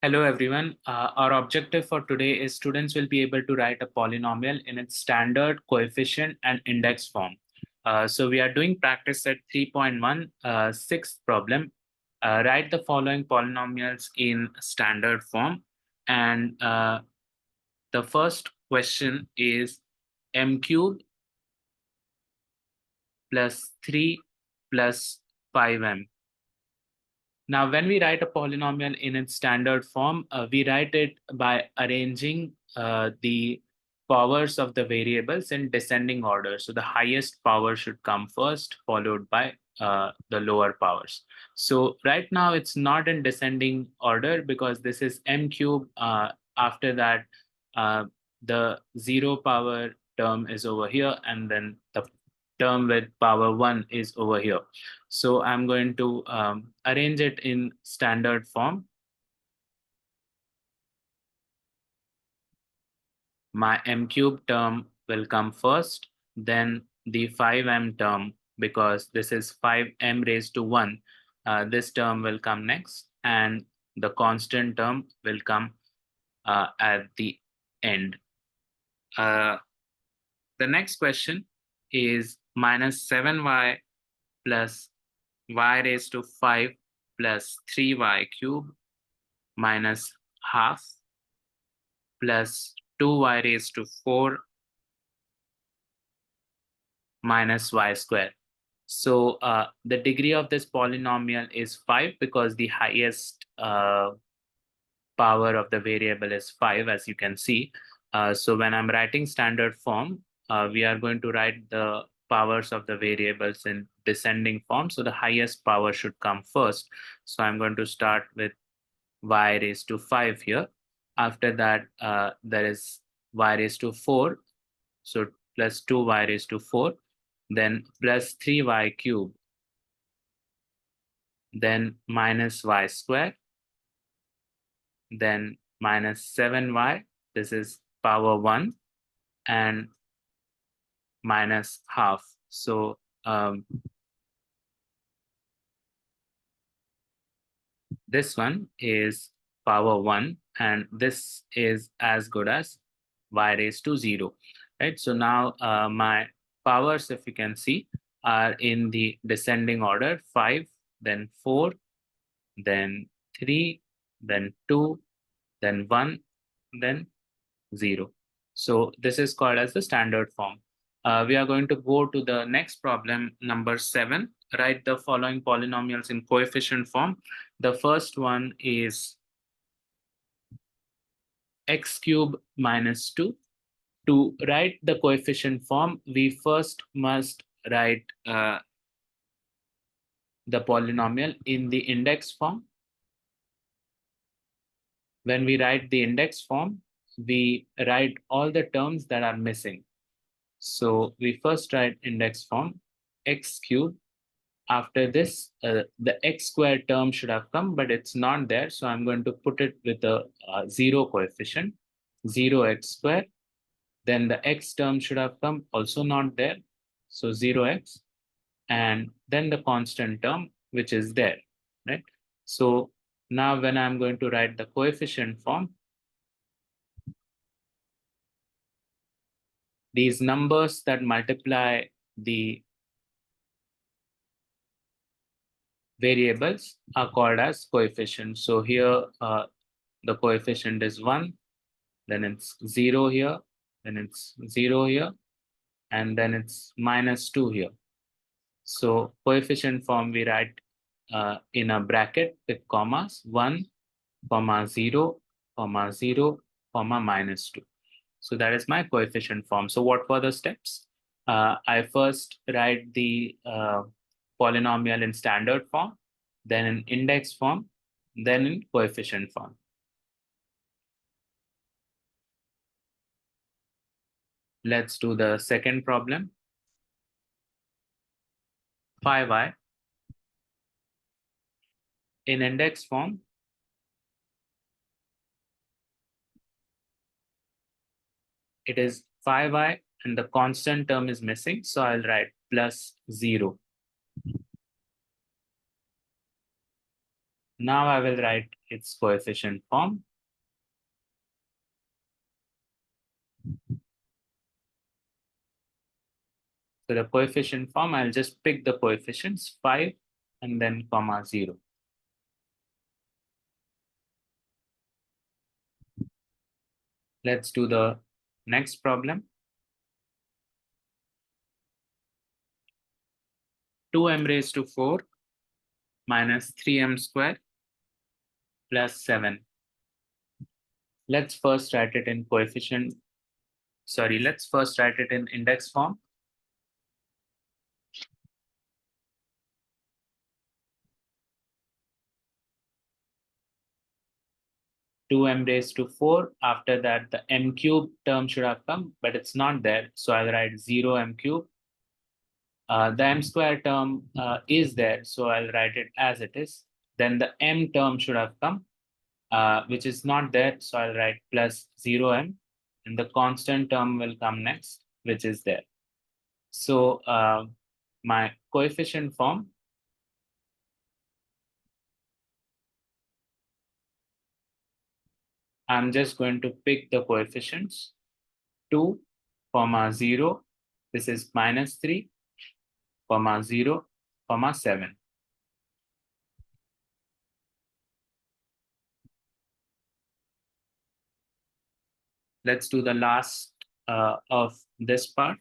Hello everyone. Our objective for today is students will be able to write a polynomial in its standard, coefficient, and index form. So we are doing practice set 3.1, sixth problem. Write the following polynomials in standard form. And the first question is m cubed plus 3 plus 5m. Now, when we write a polynomial in its standard form, we write it by arranging the powers of the variables in descending order. So the highest power should come first, followed by the lower powers. So right now it's not in descending order because this is m cube. After that, uh, the zero power term is over here, and then the term with power 1 is over here. So I'm going to arrange it in standard form. My m cube term will come first, then the 5m term, because this is 5m raised to 1. This term will come next, and the constant term will come at the end. The next question is minus 7y plus y raised to 5 plus 3y cube minus half plus 2y raised to 4 minus y square. So the degree of this polynomial is 5 because the highest power of the variable is 5, as you can see. So when I'm writing standard form, we are going to write the powers of the variables in descending form. So the highest power should come first. So I'm going to start with y raised to 5 here. After that, there is y raised to 4. So plus 2y raised to 4. Then plus 3y cube. Then minus y square. Then minus 7y. This is power 1. And minus half. So this one is power 1, and this is as good as y raised to 0, right? So now my powers, if you can see, are in the descending order: 5, then 4, then 3, then 2, then 1, then 0. So this is called as the standard form. We are going to go to the next problem, number 7. Write the following polynomials in coefficient form. The first one is x cube minus 2. To write the coefficient form, we first must write the polynomial in the index form. When we write the index form, we write all the terms that are missing. So we first write index form, x cube. After this, the x squared term should have come, but it's not there. So I'm going to put it with a 0 coefficient, 0x squared. Then the x term should have come, also not there. So 0x. And then the constant term, which is there, right? So now when I'm going to write the coefficient form, these numbers that multiply the variables are called as coefficients. So here the coefficient is 1, then it's 0 here, then it's 0 here, and then it's minus 2 here. So coefficient form we write in a bracket with commas: 1, comma 0, comma 0, comma minus 2. So that is my coefficient form. So what were the steps? I first write the polynomial in standard form, then in index form, then in coefficient form. Let's do the second problem. 5y. In index form, it is 5y and the constant term is missing. So I'll write plus 0. Now I will write its coefficient form. So the coefficient form, I'll just pick the coefficients 5 and then comma 0. Let's do the next problem. 2m raised to 4 minus 3m square plus 7. Let's first write it in coefficient. Sorry, let's first write it in index form. Two m raised to 4. After that, the m cube term should have come, but it's not there. So I'll write 0m cube. The m square term is there, so I'll write it as it is. Then the m term should have come, which is not there, so I'll write plus 0m. And the constant term will come next, which is there. So my coefficient form, I'm just going to pick the coefficients 2, comma 0. This is minus 3, comma 0, comma 7. Let's do the last of this part.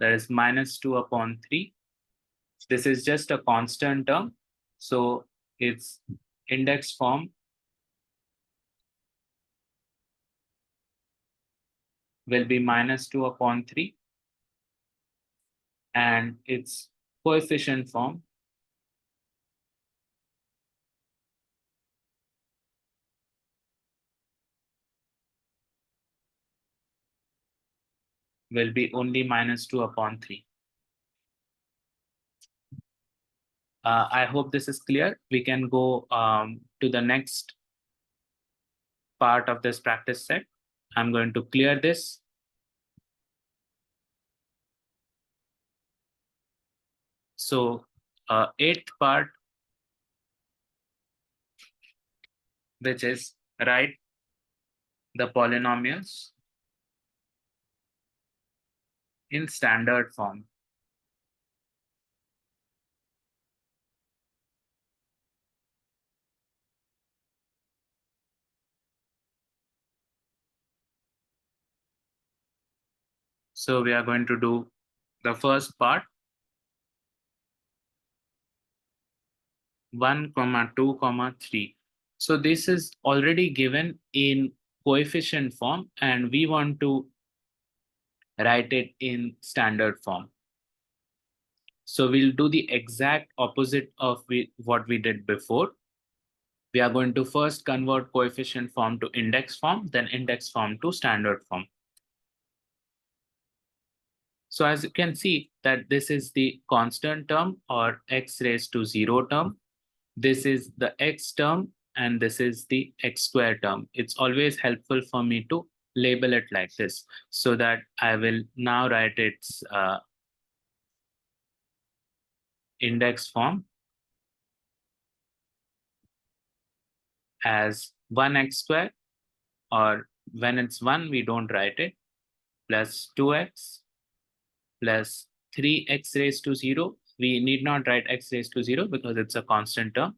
That is minus 2 upon 3. This is just a constant term. So its index form will be minus 2 upon 3. And its coefficient form will be only minus 2 upon 3. I hope this is clear. We can go to the next part of this practice set. I'm going to clear this. So eighth part, which is write the polynomials in standard form. So we are going to do the first part, 1, 2, 3. So this is already given in coefficient form, and we want to write it in standard form. So we'll do the exact opposite of what we did before. We are going to first convert coefficient form to index form, then index form to standard form. So as you can see that this is the constant term or x raised to 0 term. This is the x term and this is the x square term. It's always helpful for me to label it like this so that I will now write its index form as 1x square, or when it's 1, we don't write it, plus 2x plus 3x raised to 0. We need not write x raised to 0 because it's a constant term.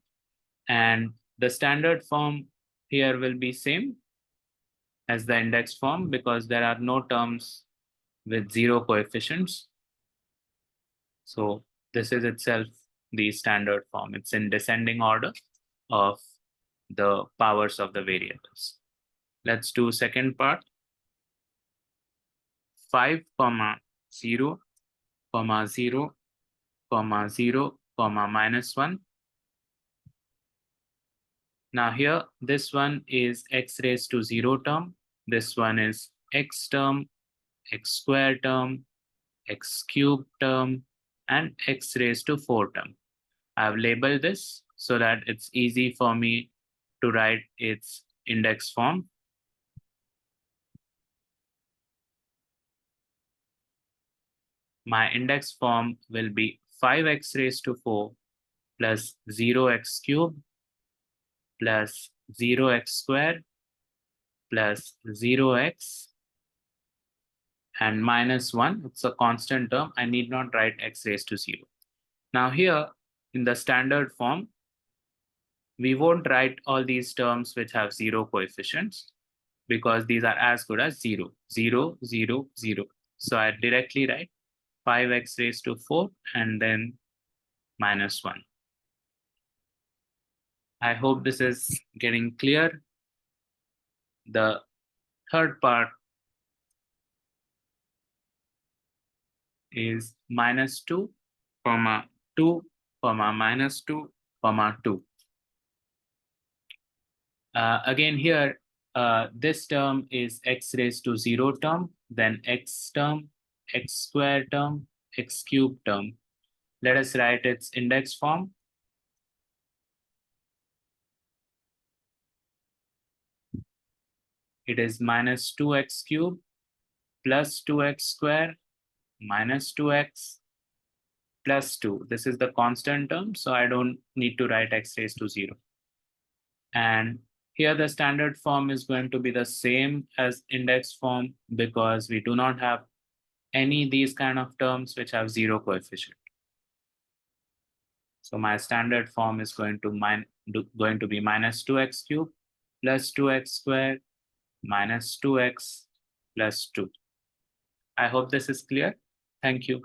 And the standard form here will be same as the index form because there are no terms with 0 coefficients. So this is itself the standard form. It's in descending order of the powers of the variables. Let's do second part. 5, 0, 0, 0, minus 1. Now here, this one is x raised to 0 term. This one is x term, x square term, x cube term, and x raised to 4 term. I've labeled this so that it's easy for me to write its index form. My index form will be 5x raised to 4 plus 0x cube plus 0x square plus 0x and minus 1. It's a constant term. I need not write x raised to 0. Now here in the standard form, we won't write all these terms which have 0 coefficients because these are as good as 0, 0, 0, 0. So I directly write 5x raised to 4 and then minus 1. I hope this is getting clear. The third part is minus 2, comma 2, comma minus 2, comma 2. Again here, this term is x raised to 0 term, then x term, x square term, x cube term. Let us write its index form. It is minus 2x cube plus 2x square minus 2x plus 2. This is the constant term, so I don't need to write x raised to 0. And here the standard form is going to be the same as index form because we do not have any these kind of terms which have 0 coefficient. So my standard form is going to be minus 2x cube plus 2x square minus 2x plus 2. I hope this is clear. Thank you.